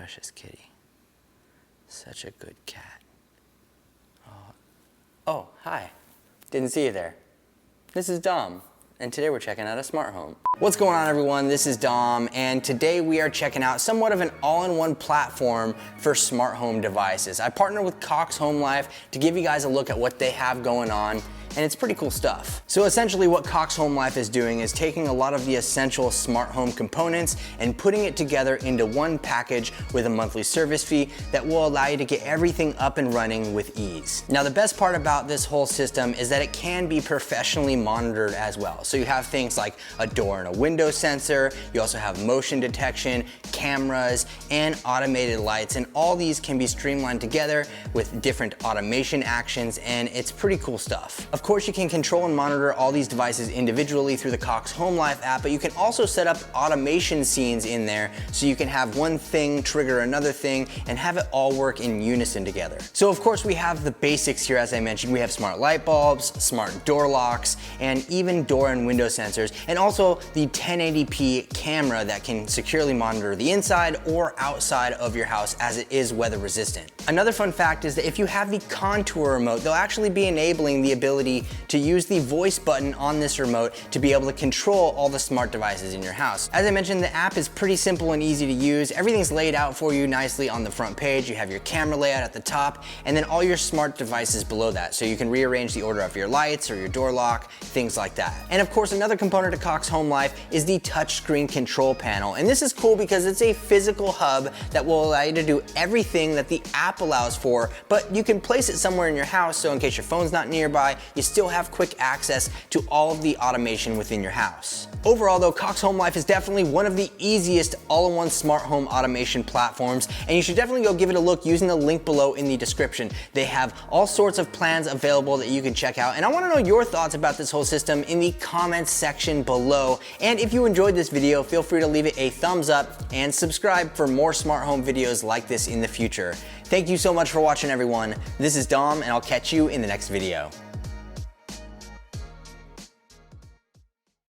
precious kitty. Such a good cat. Oh, hi. Didn't see you there. This is Dom, and today we're checking out a smart home. What's going on, everyone? This is Dom, and today we are checking out somewhat of an all-in-one platform for smart home devices. I partnered with Cox Home Life to give you guys a look at what they have going on, and it's pretty cool stuff. So essentially what Cox Home Life is doing is taking a lot of the essential smart home components and putting it together into one package with a monthly service fee that will allow you to get everything up and running with ease. Now, the best part about this whole system is that it can be professionally monitored as well. So you have things like a door and a window sensor, you also have motion detection, cameras, and automated lights, and all these can be streamlined together with different automation actions, and it's pretty cool stuff. Of course, you can control and monitor all these devices individually through the Cox Home Life app, but you can also set up automation scenes in there so you can have one thing trigger another thing and have it all work in unison together. So of course we have the basics here. As I mentioned, we have smart light bulbs, smart door locks, and even door and window sensors, and also the 1080p camera that can securely monitor the inside or outside of your house as it is weather resistant. Another fun fact is that if you have the contour remote, they'll actually be enabling the ability to use the voice button on this remote to be able to control all the smart devices in your house. As I mentioned, the app is pretty simple and easy to use. Everything's laid out for you nicely on the front page. You have your camera layout at the top, and then all your smart devices below that. So you can rearrange the order of your lights or your door lock, things like that. And of course, another component of Cox Home Life is the touchscreen control panel. And this is cool because it's a physical hub that will allow you to do everything that the app allows for, but you can place it somewhere in your house, so in case your phone's not nearby, you still have quick access to all of the automation within your house. Overall though, Cox Home Life is definitely one of the easiest all-in-one smart home automation platforms, and you should definitely go give it a look using the link below in the description. They have all sorts of plans available that you can check out, and I want to know your thoughts about this whole system in the comments section below. And if you enjoyed this video, feel free to leave it a thumbs up and subscribe for more smart home videos like this in the future. Thank you so much for watching, everyone. This is Dom, and I'll catch you in the next video.